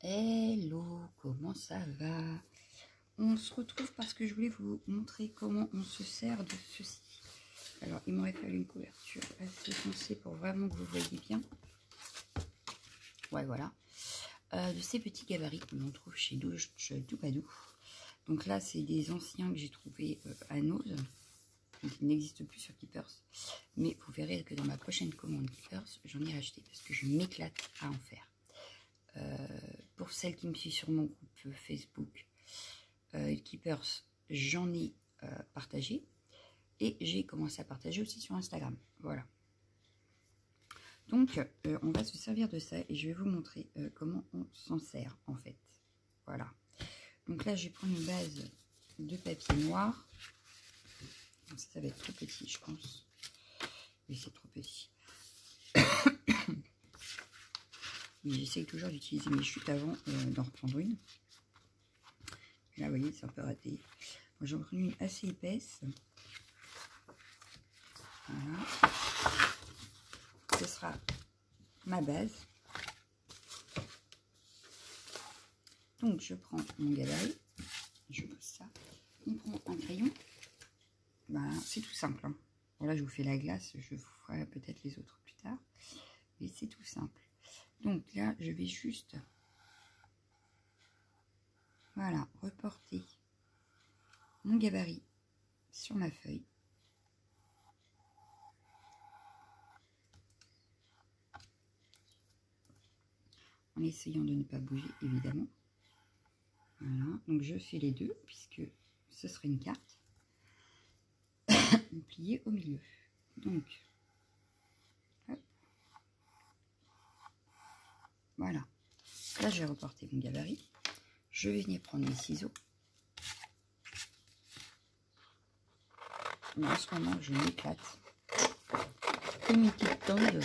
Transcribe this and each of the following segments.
Hello, comment ça va? On se retrouve parce que je voulais vous montrer comment on se sert de ceci. Alors, il m'aurait fallu une couverture assez foncée pour vraiment que vous voyez bien. Ouais, voilà. De ces petits gabarits que l'on trouve chez Douche Doubadou. Donc là, c'est des anciens que j'ai trouvés à Nose. Donc, ils n'existent plus sur Keepers. Mais vous verrez que dans ma prochaine commande Keepers, j'en ai racheté parce que je m'éclate à en faire. Pour celles qui me suivent sur mon groupe Facebook Keepers, j'en ai partagé et j'ai commencé à partager aussi sur Instagram. Voilà. Donc, on va se servir de ça et je vais vous montrer comment on s'en sert en fait. Voilà. Donc là, je vais prendre une base de papier noir. Donc ça va être trop petit, je pense. Oui, c'est trop petit. Mais j'essaye toujours d'utiliser mes chutes avant d'en reprendre une. Là, vous voyez, c'est un peu raté. Moi, j'en prends une assez épaisse. Voilà. Ce sera ma base. Donc, je prends mon gabarit. Je pose ça. On prend un crayon. Ben, c'est tout simple. Hein. Bon, là, je vous fais la glace. Je vous ferai peut-être les autres plus tard. Mais c'est tout simple. Donc là, je vais juste... Voilà, reporter mon gabarit sur ma feuille. En essayant de ne pas bouger, évidemment. Voilà, donc je fais les deux, puisque ce serait une carte. Pliée au milieu. Donc, hop. Voilà. Là, je vais reporter mon gabarit. Je vais venir prendre mes ciseaux. Mais en ce moment, je m'éclate. Comme une petite tande.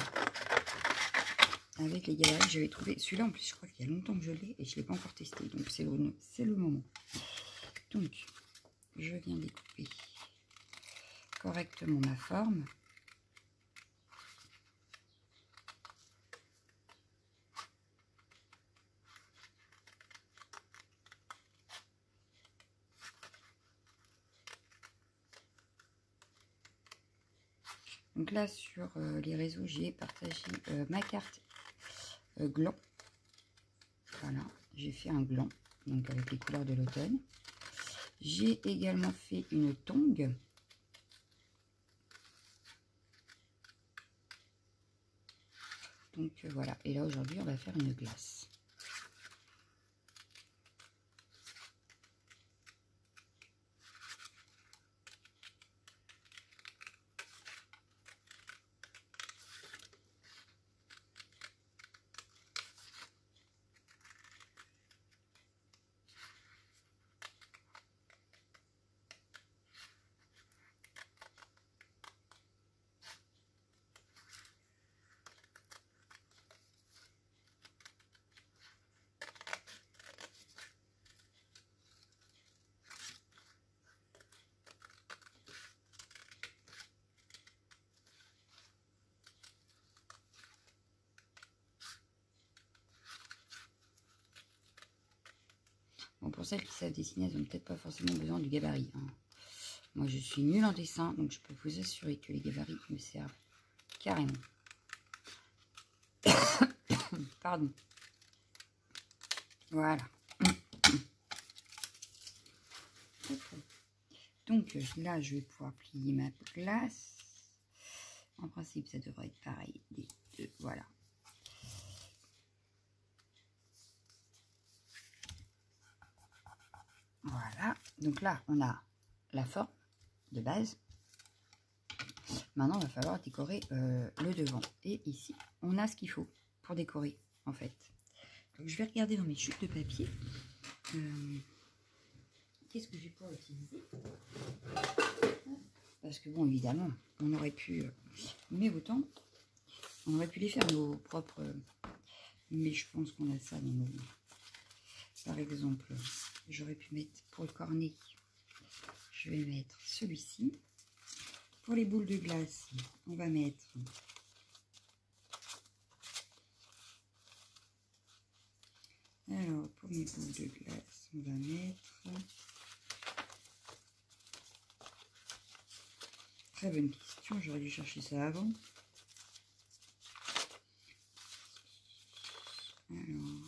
Avec les gabarits, j'avais trouvé celui-là en plus, je crois qu'il y a longtemps que je l'ai et je ne l'ai pas encore testé, donc c'est le moment. Donc, je viens découper correctement ma forme. Donc là, sur les réseaux, j'ai partagé ma carte gland. Voilà, j'ai fait un gland, donc avec les couleurs de l'automne. J'ai également fait une tongue. Donc voilà, et là aujourd'hui, on va faire une glace. Bon, pour celles qui savent dessiner, elles n'ont peut-être pas forcément besoin du gabarit. Hein. Moi, je suis nulle en dessin, donc je peux vous assurer que les gabarits me servent carrément. Pardon. Voilà. Donc là, je vais pouvoir plier ma glace. En principe, ça devrait être pareil des deux. Voilà. Voilà. Donc là, on a la forme de base. Maintenant, il va falloir décorer le devant. Et ici, on a ce qu'il faut pour décorer, en fait. Donc, je vais regarder dans mes chutes de papier. Qu'est-ce que je vais pouvoir utiliser? Parce que bon, évidemment, on aurait pu, mais autant, on aurait pu les faire nos propres, mais je pense qu'on a ça dans nos... Par exemple, j'aurais pu mettre pour le cornet, je vais mettre celui-ci. Pour les boules de glace, on va mettre Alors, pour mes boules de glace, on va mettre... Très bonne question, j'aurais dû chercher ça avant. Alors...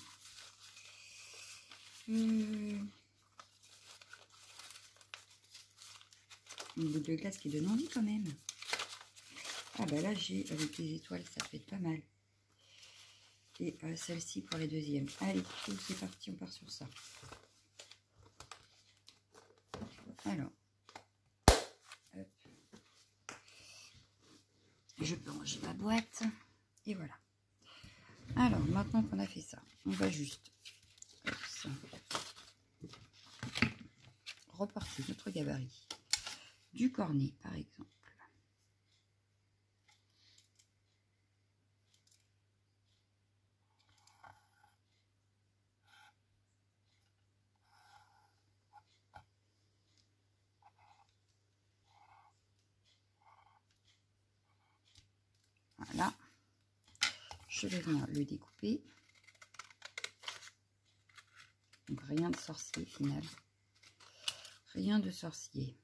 une boule de glace qui donne envie quand même. Ah bah là, j'ai avec les étoiles, ça peut être pas mal. Et celle-ci pour la deuxième. Allez, c'est parti, on part sur ça. Alors, hop. Je peux ranger ma boîte. Et voilà. Alors, maintenant qu'on a fait ça, on va juste reporter notre gabarit du cornet, par exemple. Voilà. Je vais venir le découper. Donc rien de sorcier final. Rien de sorcier.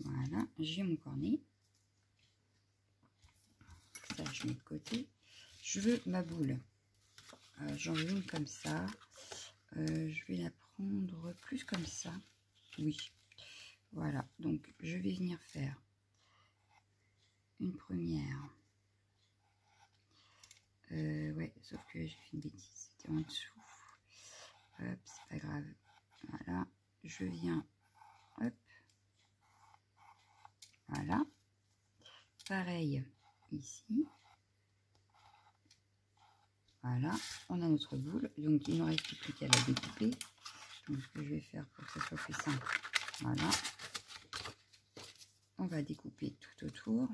Voilà, j'ai mon cornet. Ça, je mets de côté. Je veux ma boule. J'en veux une comme ça. Je vais la prendre plus comme ça. Oui. Voilà, donc je vais venir faire une première. Ouais, sauf que j'ai fait une bêtise. C'était en dessous. Hop, c'est pas grave. Voilà, je viens. Hop. Voilà. Pareil ici. Voilà, on a notre boule. Donc, il ne reste plus qu'à la découper. Donc, ce que je vais faire pour que ça soit plus simple. Voilà. On va découper tout autour.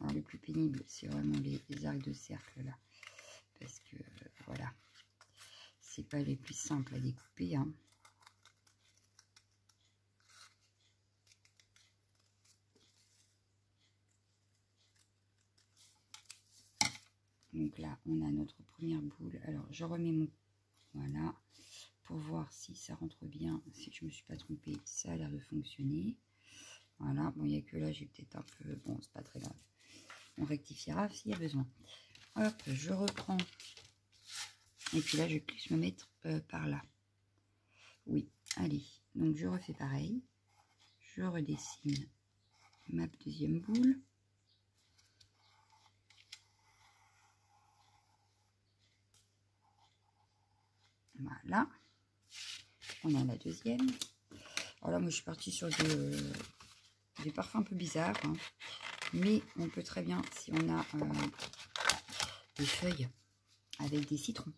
Alors, le plus pénible, c'est vraiment les arcs de cercle là. Parce que, voilà, c'est pas les plus simples à découper, hein. Donc là, on a notre première boule. Alors, je remets mon... Voilà, pour voir si ça rentre bien. Si je me suis pas trompée, ça a l'air de fonctionner. Voilà, bon, il n'y a que là, j'ai peut-être un peu... Bon, c'est pas très grave. On rectifiera s'il y a besoin. Hop, je reprends. Et puis là, je vais plus me mettre par là. Oui, allez. Donc, je refais pareil. Je redessine ma deuxième boule. Voilà. On a la deuxième. Alors là, moi, je suis partie sur des parfums un peu bizarres. Hein. Mais on peut très bien, si on a des feuilles avec des citrons,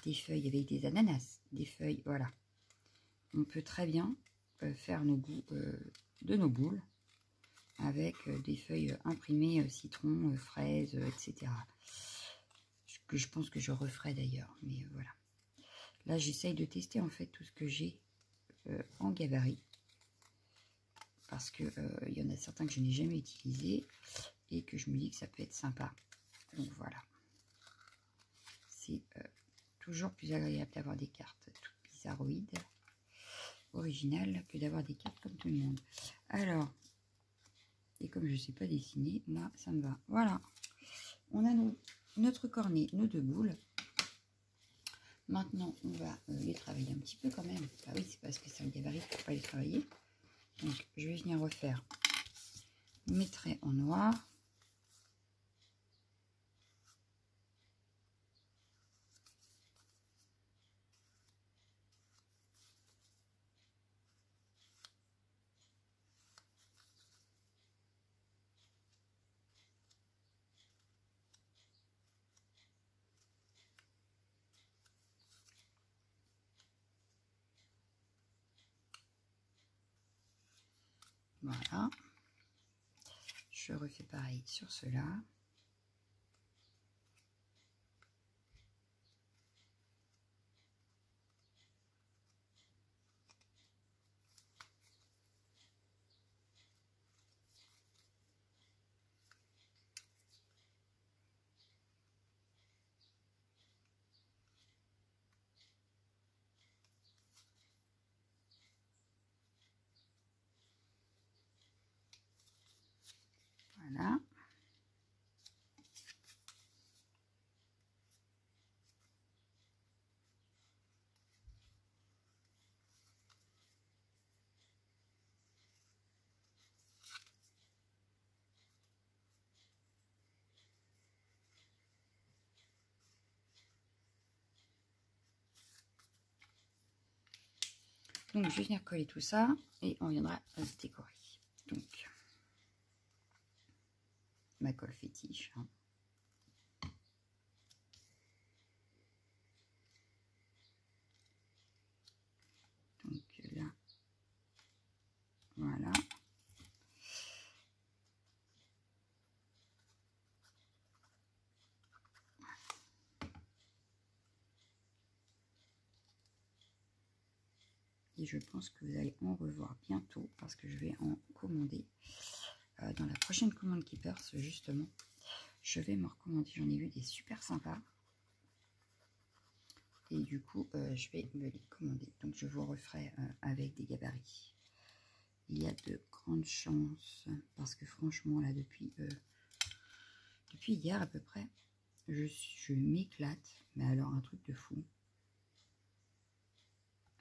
des feuilles avec des ananas, des feuilles, voilà. On peut très bien faire nos goûts de nos boules avec des feuilles imprimées, citron, fraises, etc. Que je pense que je referai d'ailleurs, mais voilà. Là, j'essaye de tester en fait tout ce que j'ai en gabarit. Parce que il y en a certains que je n'ai jamais utilisés et que je me dis que ça peut être sympa. Donc voilà. C'est toujours plus agréable d'avoir des cartes toutes bizarroïdes, originales, que d'avoir des cartes comme tout le monde. Alors, et comme je ne sais pas dessiner, moi, ça me va. Voilà. On a notre cornet, nos deux boules. Maintenant, on va les travailler un petit peu quand même. Ah oui, c'est parce que c'est un gabarit qu'il ne faut pas les travailler. Donc, je vais venir refaire mes traits en noir. Voilà. Je refais pareil sur cela. Voilà. Donc, je vais venir coller tout ça et on viendra à se décorer. Donc, ma colle fétiche. Hein. Donc là, voilà. Et je pense que vous allez en revoir bientôt parce que je vais en commander dans la prochaine commande Keepers, justement. Je vais me recommander, j'en ai vu des super sympas. Et du coup, je vais me les commander. Donc, je vous referai avec des gabarits. Il y a de grandes chances parce que franchement, là, depuis hier à peu près, je m'éclate. Mais alors, un truc de fou.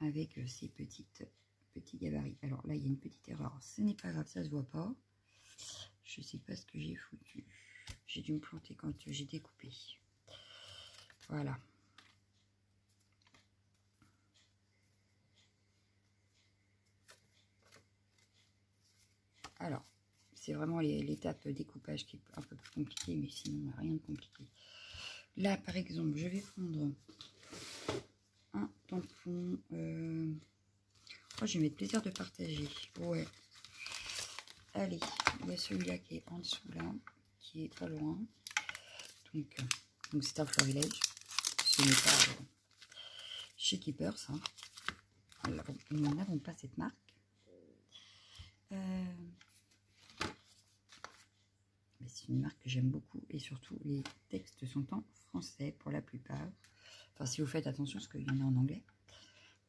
Avec ces petits gabarits. Alors là, il y a une petite erreur. Ce n'est pas grave, ça se voit pas. Je sais pas ce que j'ai foutu. J'ai dû me planter quand j'ai découpé. Voilà. Alors, c'est vraiment l'étape découpage qui est un peu plus compliquée, mais sinon, rien de compliqué. Là, par exemple, je vais prendre un tampon. Oh, je vais mettre plaisir de partager. Ouais. Allez, il y a celui-là qui est en dessous, là, qui est pas loin. Donc c'est un florilège. Ce n'est pas chez Keepers. Hein. Alors, nous n'avons pas cette marque. Mais c'est une marque que j'aime beaucoup. Et surtout, les textes sont en français pour la plupart. Enfin, si vous faites attention, parce qu'il y en a en anglais.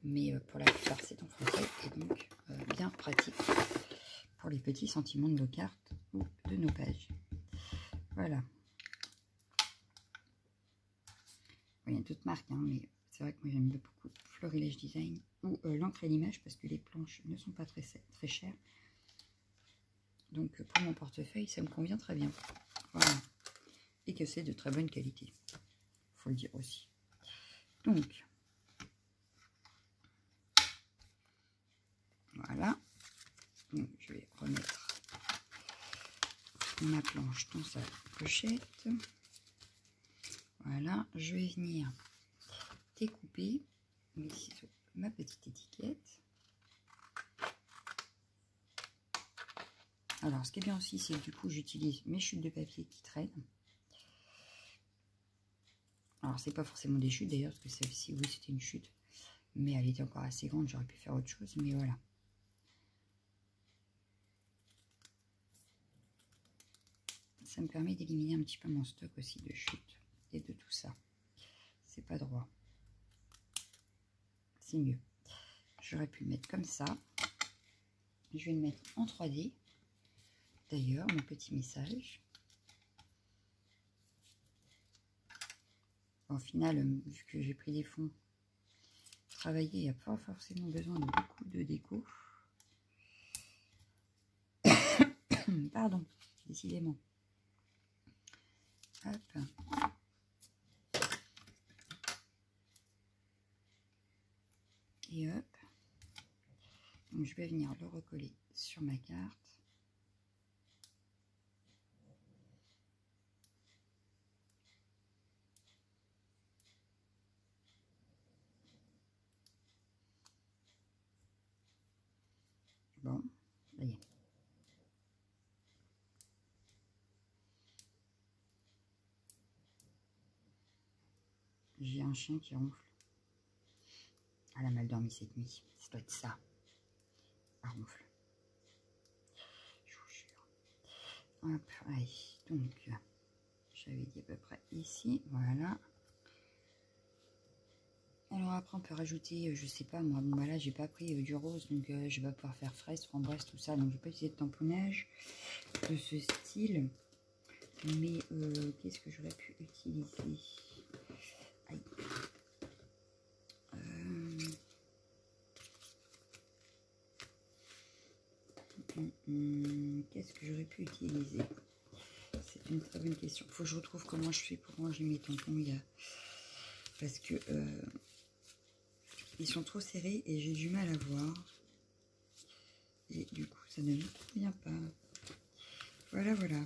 Mais pour la plupart, c'est en français. Et donc, bien pratique pour les petits sentiments de nos cartes ou de nos pages. Voilà. Il y a d'autres marques, hein, mais c'est vrai que moi j'aime beaucoup Florilège Design ou l'encre et l'image parce que les planches ne sont pas très chères. Donc pour mon portefeuille, ça me convient très bien. Voilà. Et que c'est de très bonne qualité. Faut le dire aussi. Donc, voilà. Donc, je vais remettre ma planche dans sa pochette. Voilà, je vais venir découper ma petite étiquette. Alors, ce qui est bien aussi, c'est que du coup, j'utilise mes chutes de papier qui traînent. Alors, c'est pas forcément des chutes d'ailleurs, parce que celle-ci, oui, c'était une chute. Mais elle était encore assez grande, j'aurais pu faire autre chose, mais voilà. Ça me permet d'éliminer un petit peu mon stock aussi de chutes et de tout ça. C'est pas droit. C'est mieux. J'aurais pu le mettre comme ça. Je vais le mettre en 3D. D'ailleurs, mon petit message. Au final, vu que j'ai pris des fonds travaillés, il n'y a pas forcément besoin de beaucoup de déco. Pardon, décidément. Hop. Et hop. Donc, je vais venir le recoller sur ma carte. Bon, ça y est. J'ai un chien qui ronfle. Elle a mal dormi cette nuit. Ça doit être ça. Elle ronfle. Je vous jure. Hop, allez. Donc, j'avais dit à peu près ici. Voilà. Alors après, on peut rajouter, je sais pas, moi, bon, voilà, j'ai pas pris du rose, donc je vais pas pouvoir faire fraise, framboise, tout ça. Donc, je vais pas utiliser de tamponnage de ce style. Mais qu'est-ce que j'aurais pu utiliser? Aïe. Qu'est-ce que j'aurais pu utiliser? C'est une très bonne question. Faut que je retrouve comment je fais pour ranger mes tampons. Parce que ils sont trop serrés et j'ai du mal à voir. Et du coup, ça ne me convient pas. Voilà, voilà.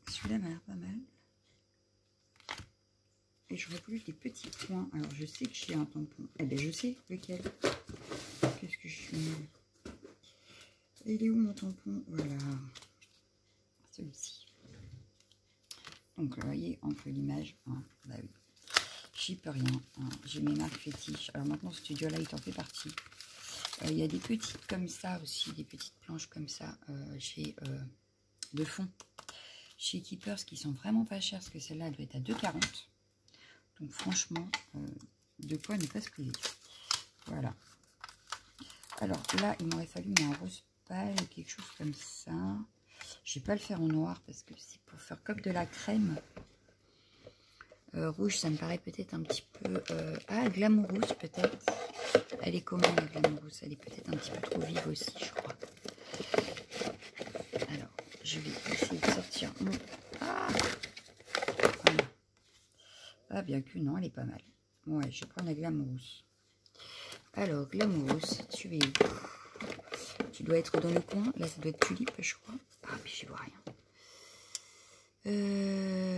Celui-là m'a l'air pas mal. Et j'aurais voulu des petits points. Alors, je sais que j'ai un tampon. Eh bien, je sais lequel. Qu'est-ce que je suis nulle. Il est où mon tampon? Voilà. Celui-ci. Donc, vous voyez, entre l'image, hein, bah oui. J'y peux rien. Hein. J'ai mes marques fétiches. Alors, maintenant, ce studio-là, il en fait partie. Il y a des petites comme ça aussi, des petites planches comme ça, chez de fond. Chez Keepers, qui sont vraiment pas chères, parce que celle-là, elle doit être à 2,40. Donc, franchement, de quoi ne pas se priver. Voilà. Alors, là, il m'aurait fallu un rose pâle ou quelque chose comme ça. Je vais pas le faire en noir, parce que c'est pour faire comme de la crème. Rouge, ça me paraît peut-être un petit peu... glamoureuse, peut-être. Elle est comment, la glamoureuse? Elle est peut-être un petit peu trop vive aussi, je crois. Alors, je vais essayer de sortir mon... Voilà. Ah, bien que non, elle est pas mal. Ouais, je vais prendre la glamoureuse. Alors, glamoureuse, tu es où? Tu dois être dans le coin. Là, ça doit être tulipe, je crois. Ah, mais je vois rien.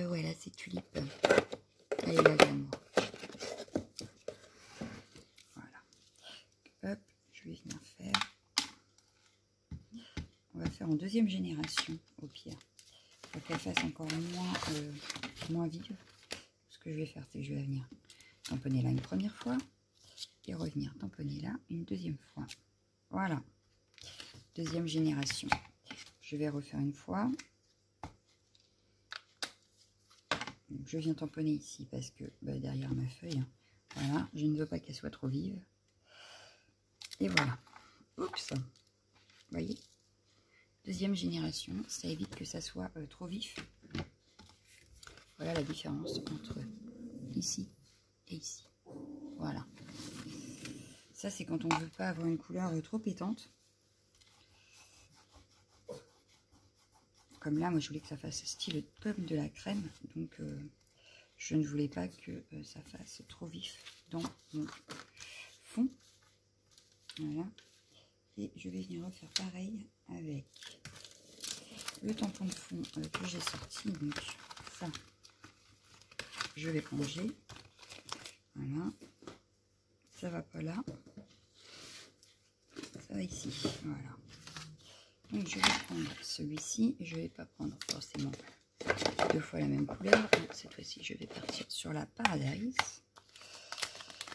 Ouais, là, c'est tulipe. Allez, la glamour. Voilà. Hop, je vais venir faire. On va faire en deuxième génération, au pire. Pour qu'elle fasse encore moins vive. Ce que je vais faire, c'est que je vais venir tamponner là une première fois. Et revenir tamponner là une deuxième fois. Voilà. Deuxième génération. Je vais refaire une fois. Donc, je viens tamponner ici parce que derrière ma feuille, hein, voilà, je ne veux pas qu'elle soit trop vive. Et voilà. Oups. Vous voyez? Deuxième génération, ça évite que ça soit trop vif. Voilà la différence entre ici et ici. Voilà. Ça, c'est quand on ne veut pas avoir une couleur trop pétante. Comme là, moi, je voulais que ça fasse style comme de la crème. Donc, je ne voulais pas que ça fasse trop vif dans mon fond. Voilà. Et je vais venir refaire pareil avec le tampon de fond que j'ai sorti. Donc, ça, je vais plonger. Voilà. Ça va pas là. Ça va ici. Voilà. Donc, je vais prendre celui-ci. Je vais pas prendre forcément deux fois la même couleur. Donc, cette fois-ci, je vais partir sur la Paradise.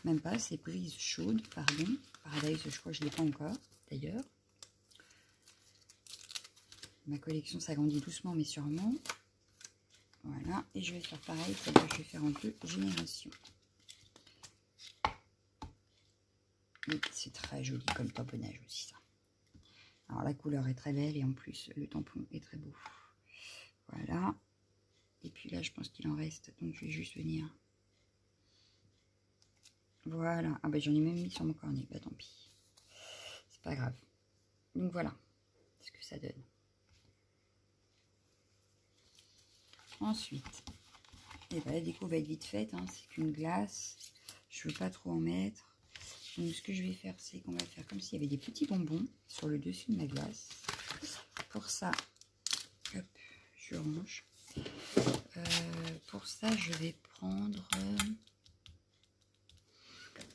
Même pas, c'est Brise chaude, pardon. Paradise, je crois que je ne l'ai pas encore, d'ailleurs. Ma collection s'agrandit doucement, mais sûrement. Voilà, et je vais faire pareil, celle que je vais faire en deux générations. Et c'est très joli comme tamponnage aussi, ça. Alors, la couleur est très belle et en plus, le tampon est très beau. Voilà. Et puis là, je pense qu'il en reste, donc je vais juste venir... Voilà. Ah ben j'en ai même mis sur mon cornet. Bah tant pis. C'est pas grave. Donc voilà ce que ça donne. Ensuite, et ben, la déco va être vite faite. Hein, c'est qu'une glace. Je veux pas trop en mettre. Donc ce que je vais faire, c'est qu'on va faire comme s'il y avait des petits bonbons sur le dessus de ma glace. Pour ça, hop, je range. Pour ça, je vais prendre...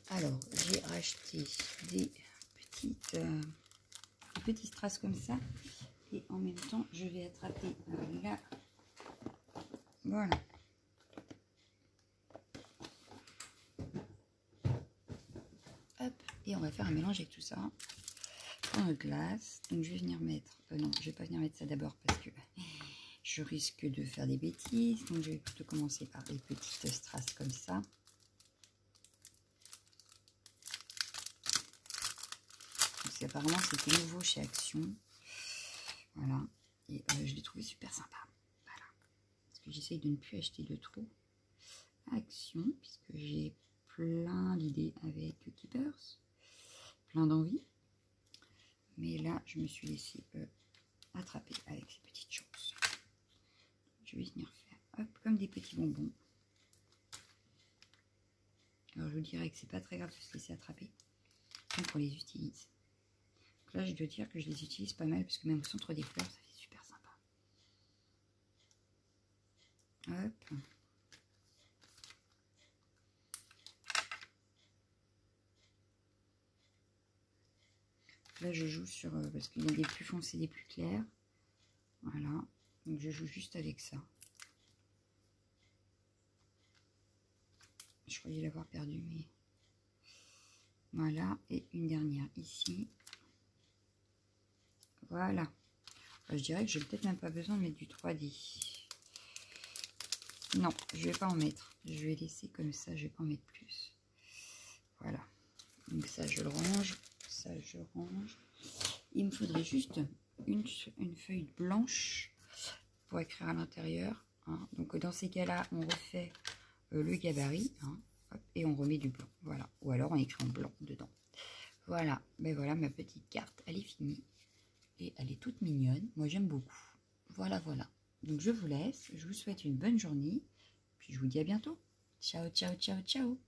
alors, j'ai racheté des petites petits strass comme ça. Et en même temps, je vais attraper là. Voilà. Hop. Et on va faire un mélange avec tout ça. Dans notre glace. Donc je vais venir mettre... non, je vais pas venir mettre ça d'abord parce que je risque de faire des bêtises. Donc je vais plutôt commencer par des petites strass comme ça. Apparemment c'était nouveau chez Action, voilà, et je l'ai trouvé super sympa, voilà, parce que j'essaye de ne plus acheter de trop Action, puisque j'ai plein d'idées avec Keepers, plein d'envie, mais là je me suis laissée attraper avec ces petites choses. Je vais venir faire hop, comme des petits bonbons. Alors je vous dirais que c'est pas très grave de se laisser attraper quand on les utilise. Là, je dois dire que je les utilise pas mal, parce que même au centre des fleurs, ça fait super sympa. Hop. Là, je joue sur... parce qu'il y a des plus foncés, des plus clairs. Voilà. Donc, je joue juste avec ça. Je croyais l'avoir perdu, mais... Voilà. Et une dernière ici. Voilà. Enfin, je dirais que j'ai peut-être même pas besoin de mettre du 3D. Non, je vais pas en mettre. Je vais laisser comme ça, je vais pas en mettre plus. Voilà. Donc ça, je le range. Ça, je range. Il me faudrait juste une feuille blanche pour écrire à l'intérieur. Hein. Donc dans ces cas-là, on refait le gabarit. Hein. Hop, et on remet du blanc. Voilà. Ou alors on écrit en blanc dedans. Voilà. Ben voilà, ma petite carte. Elle est finie. Et elle est toute mignonne. Moi, j'aime beaucoup. Voilà, voilà. Donc, je vous laisse. Je vous souhaite une bonne journée. Puis, je vous dis à bientôt. Ciao, ciao, ciao, ciao.